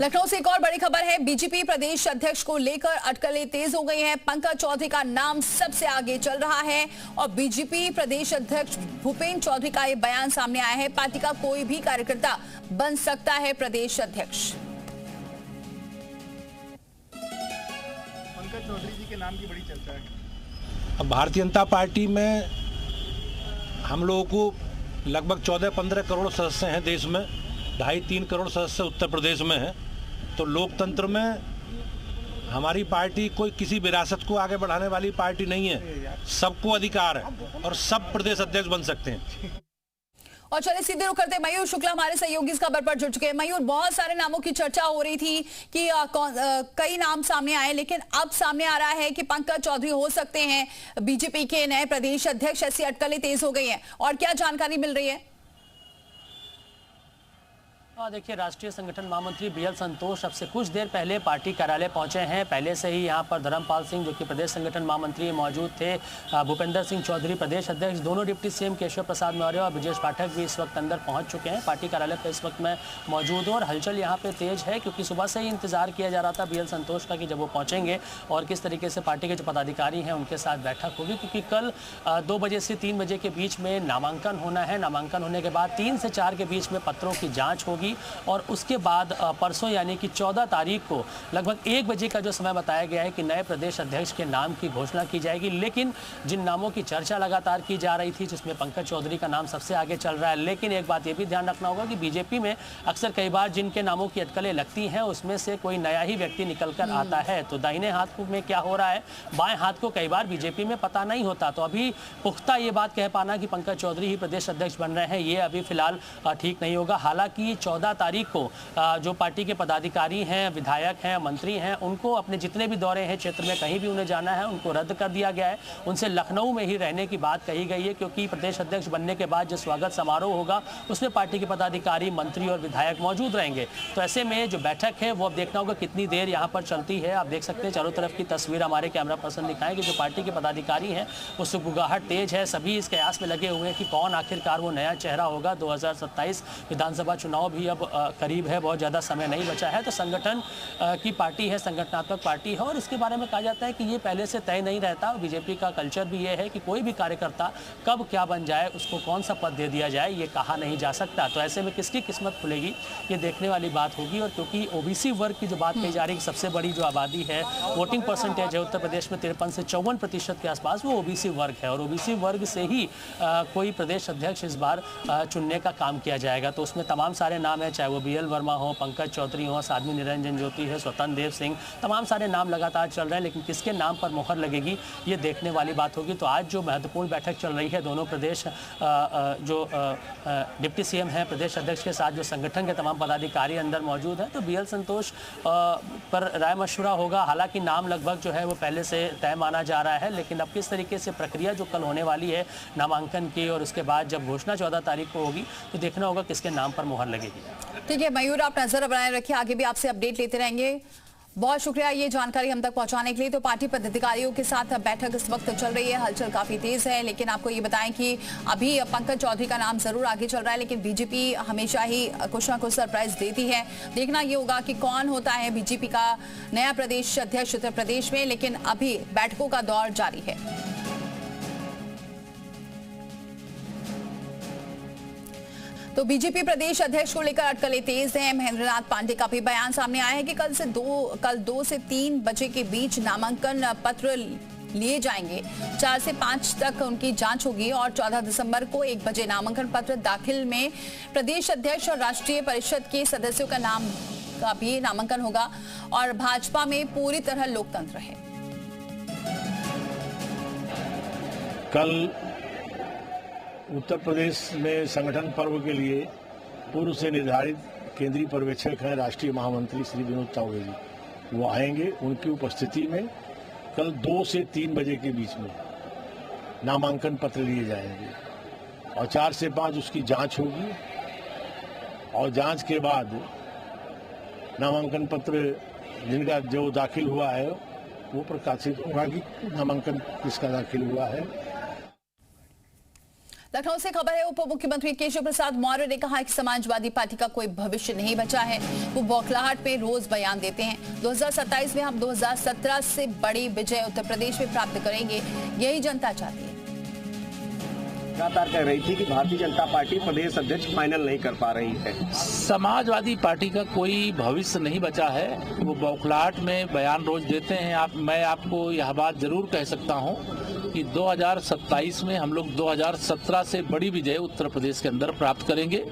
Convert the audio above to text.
लखनऊ से एक और बड़ी खबर है। बीजेपी प्रदेश अध्यक्ष को लेकर अटकलें तेज हो गई हैं। पंकज चौधरी का नाम सबसे आगे चल रहा है और बीजेपी प्रदेश अध्यक्ष भूपेंद्र चौधरी का ये बयान सामने आया है। पार्टी का कोई भी कार्यकर्ता बन सकता है प्रदेश अध्यक्ष। पंकज चौधरी जी के नाम की बड़ी चर्चा है। अब भारतीय जनता पार्टी में हम लोगों को लगभग 14-15 करोड़ सदस्य हैं देश में, 2.5-3 करोड़ सदस्य उत्तर प्रदेश में हैं। तो लोकतंत्र में हमारी पार्टी कोई किसी विरासत को आगे बढ़ाने वाली पार्टी नहीं है। सबको अधिकार है और सब प्रदेश अध्यक्ष बन सकते हैं। और चलिए सीधे रुख करते हैं, मयूर शुक्ला हमारे सहयोगी इस खबर पर जुड़ चुके हैं। मयूर, बहुत सारे नामों की चर्चा हो रही थी कि कई नाम सामने आए, लेकिन अब सामने आ रहा है कि पंकज चौधरी हो सकते हैं बीजेपी के नए प्रदेश अध्यक्ष। ऐसी अटकलें तेज हो गई हैं और क्या जानकारी मिल रही है? देखिए, राष्ट्रीय संगठन महामंत्री बीएल संतोष अब से कुछ देर पहले पार्टी कार्यालय पहुंचे हैं। पहले से ही यहां पर धर्मपाल सिंह जो कि प्रदेश संगठन महामंत्री मौजूद थे, भूपेंद्र सिंह चौधरी प्रदेश अध्यक्ष, दोनों डिप्टी सीएम केशव प्रसाद मौर्य और ब्रजेश पाठक भी इस वक्त अंदर पहुंच चुके हैं। पार्टी कार्यालय पर इस वक्त मैं मौजूद हूँ और हलचल यहाँ पे तेज है क्योंकि सुबह से ही इंतजार किया जा रहा था बीएल संतोष का कि जब वो पहुंचेंगे और किस तरीके से पार्टी के जो पदाधिकारी हैं उनके साथ बैठक होगी, क्योंकि कल 2 बजे से 3 बजे के बीच में नामांकन होना है। नामांकन होने के बाद 3 से 4 के बीच में पत्रों की जाँच होगी और उसके बाद परसों यानी कि 14 तारीख को लगभग 1 बजे का जो समय बताया गया है कि नए प्रदेश अध्यक्ष के नाम की घोषणा की जाएगी। लेकिन जिन नामों की चर्चा लगातार की जा रही थी, जिसमें पंकज चौधरी का नाम सबसे आगे चल रहा है, लेकिन एक बात ये भी ध्यान रखना होगा कि बीजेपी में अक्सर कई बार जिनके नामों की अटकलें लगती हैं उसमें से कोई नया ही व्यक्ति निकल कर आता है। तो दाहिने हाथ में क्या हो रहा है, बाएं हाथ को कई बार बीजेपी में पता नहीं होता। तो अभी पुख्ता ये बात कह पाना कि पंकज चौधरी ही प्रदेश अध्यक्ष बन रहे हैं, ये अभी फिलहाल ठीक नहीं होगा। हालांकि 14 तारीख को जो पार्टी के पदाधिकारी हैं, विधायक हैं, मंत्री हैं, उनको अपने जितने भी दौरे हैं क्षेत्र में कहीं भी उन्हें जाना है उनको रद्द कर दिया गया है। उनसे लखनऊ में ही रहने की बात कही गई है क्योंकि प्रदेश अध्यक्ष बनने के बाद जो स्वागत समारोह होगा उसमें पार्टी के पदाधिकारी, मंत्री और विधायक मौजूद रहेंगे। तो ऐसे में जो बैठक है वो अब देखना होगा कितनी देर यहाँ पर चलती है। आप देख सकते हैं चारों तरफ की तस्वीर हमारे कैमरा पर्सन दिखाएं कि जो पार्टी के पदाधिकारी हैं वो सुगबुगाहट तेज है। सभी इस कयास में लगे हुए हैं कि कौन आखिरकार वो नया चेहरा होगा। 2027 विधानसभा चुनाव भी अब करीब है, बहुत ज़्यादा समय नहीं बचा है। तो संगठन की पार्टी है, संगठनात्मक पार्टी है और इसके बारे में कहा जाता है कि ये पहले से तय नहीं रहता। बीजेपी का कल्चर भी ये है कि कोई भी कार्यकर्ता कब क्या बन जाए, उसको कौन सा पद दे दिया जाए, ये कहा नहीं जा सकता। तो ऐसे में किसकी किस्मत खुलेगी ये देखने वाली बात होगी। और क्योंकि ओबीसी वर्ग की जो बात कही जा रही है, सबसे बड़ी जो आबादी है, वोटिंग परसेंटेज है उत्तर प्रदेश में 53 से 54% के आसपास, वो ओबीसी वर्ग है और ओबीसी वर्ग से ही कोई प्रदेश अध्यक्ष इस बार चुनने का काम किया जाएगा। तो उसमें तमाम सारे नाम हैं, चाहे वो बीएल वर्मा हो, पंकज चौधरी हो, साध्वी निरंजन ज्योति है, स्वतंत्र देव सिंह, तमाम सारे नाम लगातार चल रहे हैं। लेकिन किसके नाम पर मोहर लगेगी ये देखने वाली बात होगी। तो आज जो महत्वपूर्ण बैठक चल रही है, दोनों प्रदेश जो डिप्टी सीएम हैं, प्रदेश अध्यक्ष के साथ जो संगठन के तमाम पदाधिकारी अंदर मौजूद हैं, तो बीएल संतोष पर राय मशवरा होगा। हालांकि नाम लगभग जो है वो पहले से तय माना जा रहा है, लेकिन अब किस तरीके से प्रक्रिया जो कल होने वाली है नामांकन की और उसके बाद जब घोषणा 14 तारीख को होगी तो देखना होगा किसके नाम पर मोहर लगेगी। ठीक है मयूर, आप नजर बनाए रखिए, आगे भी आपसे अपडेट लेते रहेंगे। बहुत शुक्रिया ये जानकारी हम तक पहुंचाने के लिए। तो पार्टी पदाधिकारियों के साथ बैठक इस वक्त चल रही है, हलचल काफी तेज है। लेकिन आपको ये बताएं कि अभी पंकज चौधरी का नाम जरूर आगे चल रहा है, लेकिन बीजेपी हमेशा ही कुछ ना कुछ सरप्राइज देती है। देखना ये होगा कि कौन होता है बीजेपी का नया प्रदेश अध्यक्ष उत्तर प्रदेश में। लेकिन अभी बैठकों का दौर जारी है। तो बीजेपी प्रदेश अध्यक्ष को लेकर अटकलें तेज हैं। महेंद्र नाथ पांडे का भी बयान सामने आया है कि कल 2 से 3 बजे के बीच नामांकन पत्र लिए जाएंगे। 4 से 5 तक उनकी जांच होगी और 14 दिसंबर को 1 बजे नामांकन पत्र दाखिल में प्रदेश अध्यक्ष और राष्ट्रीय परिषद के सदस्यों का नाम का भी नामांकन होगा। और भाजपा में पूरी तरह लोकतंत्र है। कल उत्तर प्रदेश में संगठन पर्व के लिए पूर्व से निर्धारित केंद्रीय पर्यवेक्षक हैं राष्ट्रीय महामंत्री श्री विनोद तावड़े जी, वो आएंगे। उनकी उपस्थिति में कल 2 से 3 बजे के बीच में नामांकन पत्र लिए जाएंगे और 4 से 5 उसकी जांच होगी और जांच के बाद नामांकन पत्र जिनका जो दाखिल हुआ है वो प्रकाशित होगा कि नामांकन किसका दाखिल हुआ है। लखनऊ से खबर है, उप मुख्यमंत्री केशव प्रसाद मौर्य ने कहा कि समाजवादी पार्टी का कोई भविष्य नहीं बचा है। वो बौखलाहट में रोज बयान देते हैं। 2027 में हम 2017 से बड़ी विजय उत्तर प्रदेश में प्राप्त करेंगे, यही जनता चाहती है। लगातार कह रही थी कि भारतीय जनता पार्टी प्रदेश अध्यक्ष फाइनल नहीं कर पा रही है। समाजवादी पार्टी का कोई भविष्य नहीं बचा है। वो बौखलाहट में बयान रोज देते हैं। मैं आपको यह बात जरूर कह सकता हूं कि 2027 में हम लोग 2017 से बड़ी विजय उत्तर प्रदेश के अंदर प्राप्त करेंगे।